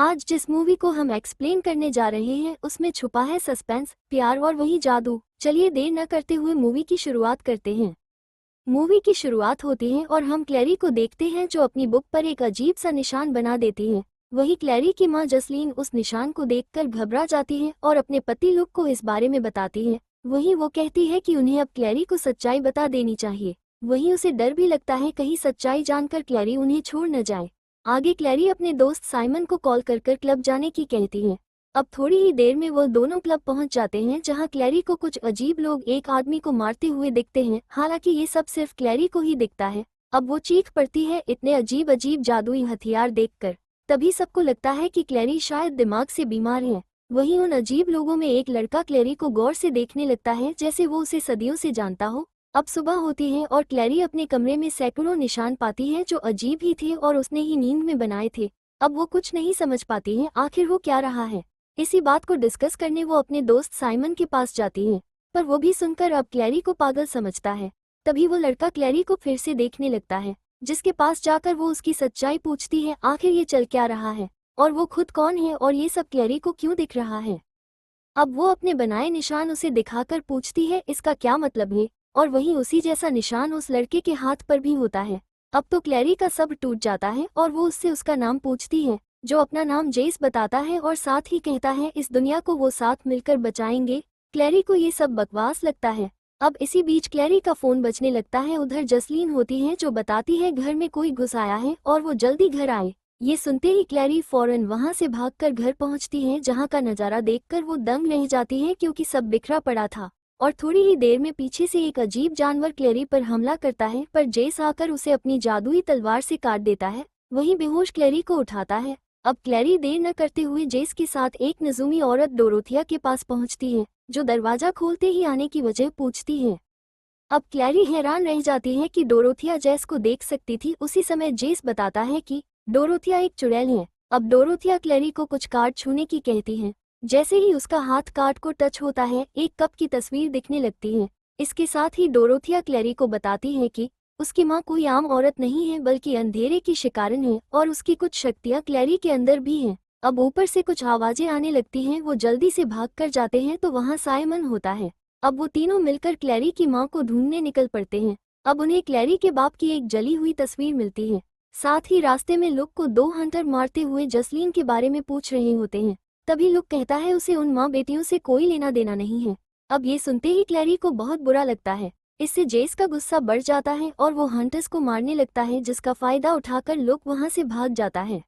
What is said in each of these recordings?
आज जिस मूवी को हम एक्सप्लेन करने जा रहे हैं उसमें छुपा है सस्पेंस, प्यार और वही जादू। चलिए देर न करते हुए मूवी की शुरुआत करते हैं। मूवी की शुरुआत होती है और हम क्लैरी को देखते हैं जो अपनी बुक पर एक अजीब सा निशान बना देती है। वही क्लैरी की मां जसलीन उस निशान को देखकर घबरा जाती है और अपने पति लुक को इस बारे में बताती है। वही वो कहती है कि उन्हें अब क्लैरी को सच्चाई बता देनी चाहिए। वही उसे डर भी लगता है कहीं सच्चाई जानकर क्लैरी उन्हें छोड़ न जाए। आगे क्लैरी अपने दोस्त साइमन को कॉल कर क्लब जाने की कहती है। अब थोड़ी ही देर में वो दोनों क्लब पहुंच जाते हैं जहां क्लैरी को कुछ अजीब लोग एक आदमी को मारते हुए दिखते हैं। हालांकि ये सब सिर्फ क्लैरी को ही दिखता है। अब वो चीख पड़ती है इतने अजीब अजीब जादुई हथियार देखकर। तभी सबको लगता है कि क्लैरी शायद दिमाग से बीमार है। वहीं उन अजीब लोगों में एक लड़का क्लैरी को गौर से देखने लगता है जैसे वो उसे सदियों से जानता हो। अब सुबह होती है और क्लैरी अपने कमरे में सैकड़ों निशान पाती है जो अजीब ही थे और उसने ही नींद में बनाए थे। अब वो कुछ नहीं समझ पाती है आखिर हो क्या रहा है। इसी बात को डिस्कस करने वो अपने दोस्त साइमन के पास जाती है, पर वो भी सुनकर अब क्लैरी को पागल समझता है। तभी वो लड़का क्लैरी को फिर से देखने लगता है, जिसके पास जाकर वो उसकी सच्चाई पूछती है आखिर ये चल क्या रहा है और वो खुद कौन है और ये सब क्लैरी को क्यों दिख रहा है। अब वो अपने बनाए निशान उसे दिखाकर पूछती है इसका क्या मतलब है, और वहीं उसी जैसा निशान उस लड़के के हाथ पर भी होता है। अब तो क्लैरी का सब टूट जाता है और वो उससे उसका नाम पूछती है, जो अपना नाम जेस बताता है और साथ ही कहता है इस दुनिया को वो साथ मिलकर बचाएंगे। क्लैरी को ये सब बकवास लगता है। अब इसी बीच क्लैरी का फोन बजने लगता है। उधर जसलीन होती है जो बताती है घर में कोई घुस आया है और वो जल्दी घर आए। ये सुनते ही क्लैरी फौरन वहां से भागकर घर पहुंचती है, जहां का नजारा देखकर वो दंग रह जाती है क्योंकि सब बिखरा पड़ा था। और थोड़ी ही देर में पीछे से एक अजीब जानवर क्लैरी पर हमला करता है, पर जेस आकर उसे अपनी जादुई तलवार से काट देता है। वहीं बेहोश क्लैरी को उठाता है। अब क्लैरी देर न करते हुए जेस के साथ एक नजूमी औरत डोरोथिया के पास पहुंचती है, जो दरवाजा खोलते ही आने की वजह पूछती है। अब क्लैरी हैरान रह जाती है कि डोरोथिया जेस को देख सकती थी। उसी समय जेस बताता है कि डोरोथिया एक चुड़ैल है। अब डोरोथिया क्लैरी को कुछ कार्ड छूने की कहती है। जैसे ही उसका हाथ कार्ड को टच होता है एक कप की तस्वीर दिखने लगती है। इसके साथ ही डोरोथिया क्लैरी को बताती है कि उसकी माँ कोई आम औरत नहीं है बल्कि अंधेरे की शिकारिन है और उसकी कुछ शक्तियाँ क्लैरी के अंदर भी हैं। अब ऊपर से कुछ आवाजें आने लगती हैं। वो जल्दी से भाग कर जाते हैं तो वहाँ साइमन होता है। अब वो तीनों मिलकर क्लैरी की माँ को ढूंढने निकल पड़ते हैं। अब उन्हें क्लैरी के बाप की एक जली हुई तस्वीर मिलती है। साथ ही रास्ते में लुक को दो हंटर मारते हुए जसलीन के बारे में पूछ रहे होते हैं। तभी लुक कहता है उसे उन माँ बेटियों से कोई लेना देना नहीं है। अब ये सुनते ही क्लैरी को बहुत बुरा लगता है। इससे जेस का गुस्सा बढ़ जाता है और वो हंटर्स को मारने लगता है, जिसका फायदा उठाकर लुक वहां से भाग जाता है।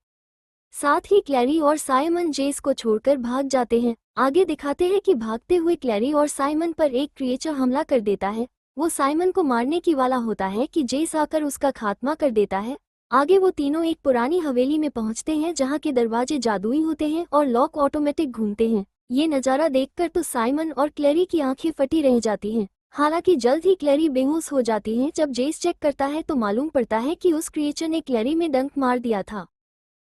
साथ ही क्लैरी और साइमन जेस को छोड़कर भाग जाते हैं। आगे दिखाते हैं कि भागते हुए क्लैरी और साइमन पर एक क्रिएचर हमला कर देता है। वो साइमन को मारने की वाला होता है कि जेस आकर उसका खात्मा कर देता है। आगे वो तीनों एक पुरानी हवेली में पहुंचते हैं जहां के दरवाजे जादुई होते हैं और लॉक ऑटोमेटिक घूमते हैं। ये नज़ारा देखकर तो साइमन और क्लैरी की आंखें फटी रह जाती हैं। हालांकि जल्द ही क्लैरी बेहोश हो जाती है। जब जेस चेक करता है तो मालूम पड़ता है कि उस क्रिएचर ने क्लैरी में डंक मार दिया था।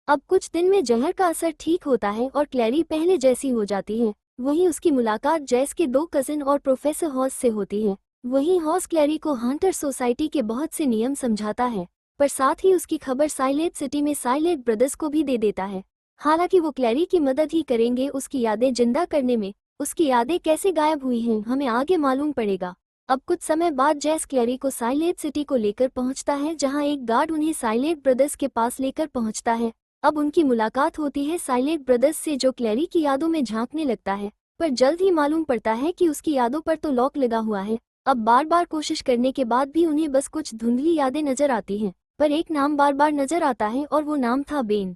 अब कुछ दिन में जहर का असर ठीक होता है और क्लैरी पहले जैसी हो जाती है। वहीं उसकी मुलाकात जेस के दो कजिन और प्रोफेसर हॉस से होती है। वहीं हॉस क्लैरी को हंटर सोसाइटी के बहुत से नियम समझाता है, पर साथ ही उसकी खबर साइलेंट सिटी में साइलेंट ब्रदर्स को भी दे देता है। हालांकि वो क्लैरी की मदद ही करेंगे उसकी यादें जिंदा करने में। उसकी यादें कैसे गायब हुई हैं हमें आगे मालूम पड़ेगा। अब कुछ समय बाद जेस क्लैरी को साइलेंट सिटी को लेकर पहुंचता है, जहां एक गार्ड उन्हें साइलेंट ब्रदर्स के पास लेकर पहुंचता है। अब उनकी मुलाकात होती है साइलेंट ब्रदर्स से, जो क्लैरी की यादों में झांकने लगता है, पर जल्द ही मालूम पड़ता है कि उसकी यादों पर तो लॉक लगा हुआ है। अब बार बार कोशिश करने के बाद भी उन्हें बस कुछ धुंधली यादें नजर आती हैं, पर एक नाम बार बार नजर आता है और वो नाम था बेन।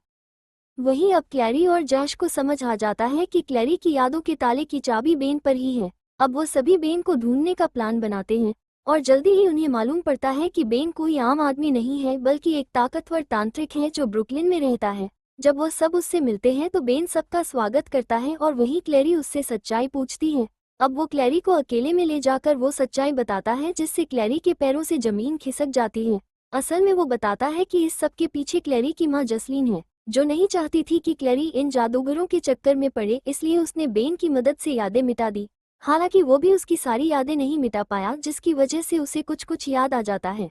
वहीं अब क्लैरी और जैश को समझ आ जाता है कि क्लैरी की यादों के ताले की चाबी बेन पर ही है। अब वो सभी बेन को ढूंढने का प्लान बनाते हैं और जल्दी ही उन्हें मालूम पड़ता है कि बेन कोई आम आदमी नहीं है बल्कि एक ताकतवर तांत्रिक है जो ब्रुकलिन में रहता है। जब वो सब उससे मिलते हैं तो बेन सबका स्वागत करता है और वहीं क्लैरी उससे सच्चाई पूछती है। अब वो क्लैरी को अकेले में ले जाकर वो सच्चाई बताता है, जिससे क्लैरी के पैरों से जमीन खिसक जाती है। असल में वो बताता है कि इस सब के पीछे क्लैरी की माँ जसलीन है, जो नहीं चाहती थी कि क्लैरी इन जादूगरों के चक्कर में पड़े, इसलिए उसने बेन की मदद से यादें मिटा दी। हालांकि वो भी उसकी सारी यादें नहीं मिटा पाया, जिसकी वजह से उसे कुछ कुछ याद आ जाता है।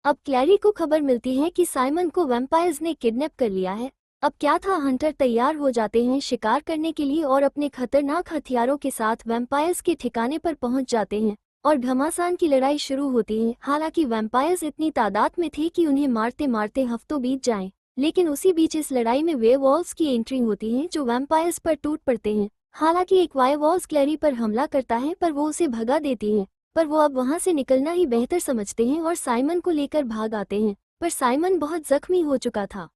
अब क्लैरी को खबर मिलती है कि साइमन को वैम्पायर्स ने किडनैप कर लिया है। अब क्या था, हंटर तैयार हो जाते हैं शिकार करने के लिए और अपने खतरनाक हथियारों के साथ वैम्पायर्स के ठिकाने पर पहुंच जाते हैं और घमासान की लड़ाई शुरू होती है। हालांकि वैम्पायर्स इतनी तादाद में थे कि उन्हें मारते मारते हफ्तों बीत जाएं, लेकिन उसी बीच इस लड़ाई में वेयरवॉल्व्स की एंट्री होती है जो वैम्पायर्स पर टूट पड़ते हैं। हालांकि एक वेयरवॉल्व क्लैरी पर हमला करता है पर वो उसे भगा देती है, पर वो अब वहां से निकलना ही बेहतर समझते हैं और साइमन को लेकर भाग आते हैं, पर साइमन बहुत जख्मी हो चुका था।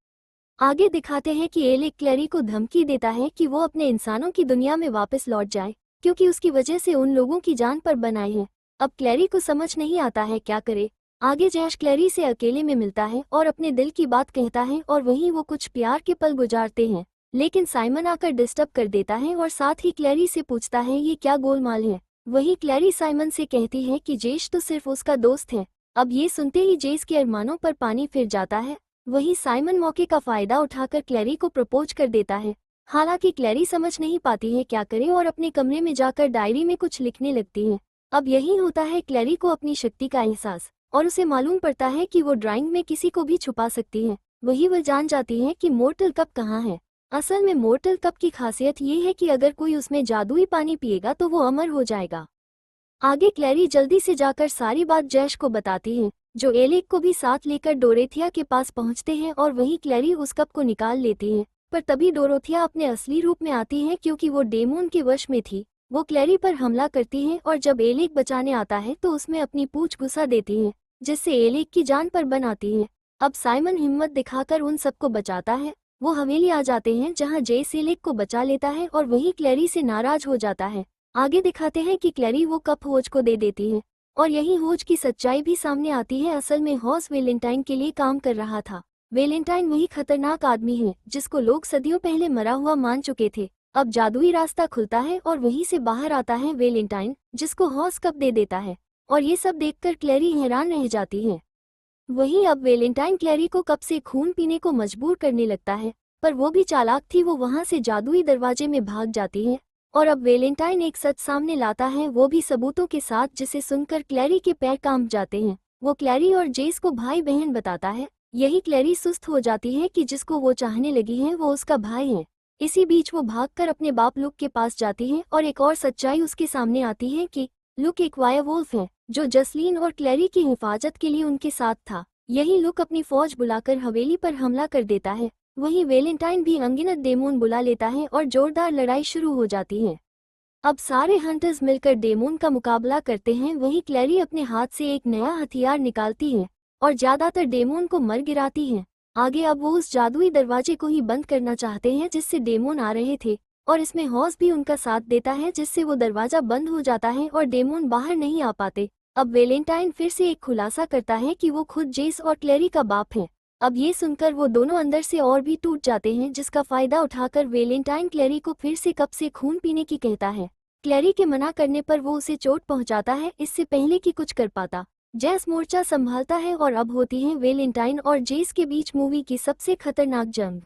आगे दिखाते हैं कि एलिक क्लैरी को धमकी देता है कि वो अपने इंसानों की दुनिया में वापस लौट जाए, क्योंकि उसकी वजह से उन लोगों की जान पर बनाए हैं। अब क्लैरी को समझ नहीं आता है क्या करे। आगे जैश क्लैरी से अकेले में मिलता है और अपने दिल की बात कहता है और वहीं वो कुछ प्यार के पल गुजारते हैं, लेकिन साइमन आकर डिस्टर्ब कर देता है और साथ ही क्लैरी से पूछता है ये क्या गोलमाल है। वहीं क्लैरी साइमन से कहती है कि जेश तो सिर्फ उसका दोस्त है। अब ये सुनते ही जेस के अरमानों पर पानी फिर जाता है। वहीं साइमन मौके का फायदा उठाकर क्लैरी को प्रपोज कर देता है। हालांकि क्लैरी समझ नहीं पाती है क्या करे और अपने कमरे में जाकर डायरी में कुछ लिखने लगती है। अब यही होता है क्लैरी को अपनी शक्ति का एहसास, और उसे मालूम पड़ता है कि वो ड्राइंग में किसी को भी छुपा सकती है। वही वह जान जाती है कि मोर्टल कप कहाँ है। असल में मोर्टल कप की खासियत ये है कि अगर कोई उसमें जादुई पानी पिएगा तो वो अमर हो जाएगा। आगे क्लैरी जल्दी से जाकर सारी बात जैश को बताती है, जो एलिक को भी साथ लेकर डोरेथिया के पास पहुंचते हैं और वहीं क्लैरी उस कप को निकाल लेती है। पर तभी डोरोथिया अपने असली रूप में आती है, क्योंकि वो डेमोन के वश में थी। वो क्लैरी पर हमला करती है और जब एलिक बचाने आता है तो उसमें अपनी पूंछ घुसा देती है, जिससे एलिक की जान पर बन आती है। अब साइमन हिम्मत दिखाकर उन सबको बचाता है। वो हवेली आ जाते हैं जहाँ जेस एलिक को बचा लेता है और वहीं क्लैरी से नाराज हो जाता है। आगे दिखाते हैं कि क्लैरी वो कप होज को दे देती है और यही होज की सच्चाई भी सामने आती है। असल में हॉस वेलेंटाइन के लिए काम कर रहा था। वेलेंटाइन वही खतरनाक आदमी है जिसको लोग सदियों पहले मरा हुआ मान चुके थे। अब जादुई रास्ता खुलता है और वहीं से बाहर आता है वेलेंटाइन, जिसको हॉस कप दे देता है और ये सब देखकर क्लैरी हैरान रह जाती है। वहीं अब वेलेंटाइन क्लैरी को कप से खून पीने को मजबूर करने लगता है, पर वो भी चालाक थी। वो वहां से जादुई दरवाजे में भाग जाती है और अब वेलेंटाइन एक सच सामने लाता है, वो भी सबूतों के साथ, जिसे सुनकर क्लैरी के पैर कांप जाते हैं। वो क्लैरी और जेस को भाई बहन बताता है। यही क्लैरी सुस्त हो जाती है कि जिसको वो चाहने लगी है वो उसका भाई है। इसी बीच वो भागकर अपने बाप लुक के पास जाती है और एक और सच्चाई उसके सामने आती है कि लुक एक वायरवुल्फ है जो जसलीन और क्लैरी की हिफाजत के लिए उनके साथ था। यही लुक अपनी फौज बुलाकर हवेली पर हमला कर देता है। वहीं वेलेंटाइन भी अनगिनत डेमोन बुला लेता है और जोरदार लड़ाई शुरू हो जाती है। अब सारे हंटर्स मिलकर डेमोन का मुकाबला करते हैं। वहीं क्लैरी अपने हाथ से एक नया हथियार निकालती है और ज्यादातर डेमोन को मर गिराती है। आगे अब वो उस जादुई दरवाजे को ही बंद करना चाहते हैं जिससे डेमोन आ रहे थे, और इसमें हॉस भी उनका साथ देता है, जिससे वो दरवाजा बंद हो जाता है और डेमोन बाहर नहीं आ पाते। अब वेलेंटाइन फिर से एक खुलासा करता है कि वो खुद जेस और क्लैरी का बाप है। अब ये सुनकर वो दोनों अंदर से और भी टूट जाते हैं, जिसका फायदा उठाकर वेलेंटाइन क्लैरी को फिर से कप से खून पीने की कहता है। क्लैरी के मना करने पर वो उसे चोट पहुंचाता है इससे पहले कि कुछ कर पाता। जेस मोर्चा संभालता है और अब होती है वेलेंटाइन और जेस के बीच मूवी की सबसे खतरनाक जंग।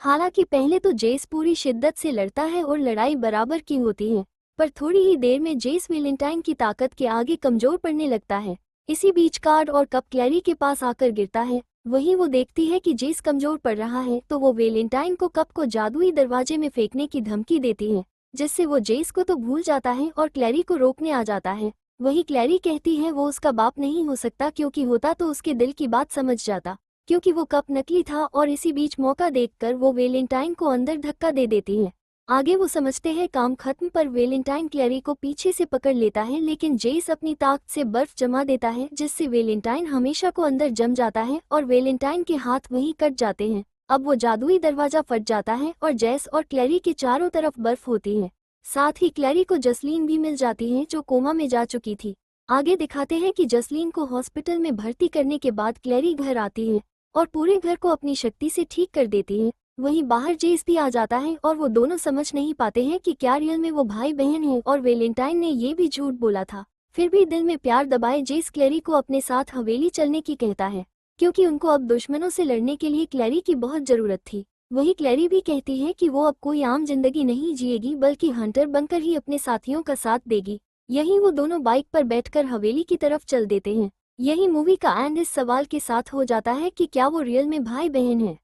हालांकि पहले तो जेस पूरी शिद्दत से लड़ता है और लड़ाई बराबर की होती है, पर थोड़ी ही देर में जेस वेलेंटाइन की ताकत के आगे कमजोर पड़ने लगता है। इसी बीच कार्ड और कप क्लैरी के पास आकर गिरता है। वहीं वो देखती है कि जेस कमजोर पड़ रहा है तो वो वेलेंटाइन को कप को जादुई दरवाजे में फेंकने की धमकी देती है, जिससे वो जेस को तो भूल जाता है और क्लैरी को रोकने आ जाता है। वही क्लैरी कहती है वो उसका बाप नहीं हो सकता, क्योंकि होता तो उसके दिल की बात समझ जाता, क्योंकि वो कप नकली था। और इसी बीच मौका देखकर वो वेलेंटाइन को अंदर धक्का दे देती है। आगे वो समझते हैं काम खत्म, पर वेलेंटाइन क्लैरी को पीछे से पकड़ लेता है, लेकिन जेस अपनी ताकत से बर्फ जमा देता है, जिससे वेलेंटाइन हमेशा को अंदर जम जाता है और वेलेंटाइन के हाथ वहीं कट जाते हैं। अब वो जादुई दरवाजा फट जाता है और जेस और क्लैरी के चारों तरफ बर्फ होती है। साथ ही क्लैरी को जसलीन भी मिल जाती है जो कोमा में जा चुकी थी। आगे दिखाते हैं कि जसलीन को हॉस्पिटल में भर्ती करने के बाद क्लैरी घर आती है और पूरे घर को अपनी शक्ति से ठीक कर देती है। वहीं बाहर जेस भी आ जाता है और वो दोनों समझ नहीं पाते हैं कि क्या रियल में वो भाई बहन हैं और वेलेंटाइन ने ये भी झूठ बोला था। फिर भी दिल में प्यार दबाए जेस क्लैरी को अपने साथ हवेली चलने की कहता है, क्योंकि उनको अब दुश्मनों से लड़ने के लिए क्लैरी की बहुत जरूरत थी। वही क्लैरी भी कहती है कि वो अब कोई आम जिंदगी नहीं जिएगी, बल्कि हंटर बनकर ही अपने साथियों का साथ देगी। यही वो दोनों बाइक पर बैठकर हवेली की तरफ चल देते हैं। यही मूवी का एंड इस सवाल के साथ हो जाता है कि क्या वो रियल में भाई बहन हैं।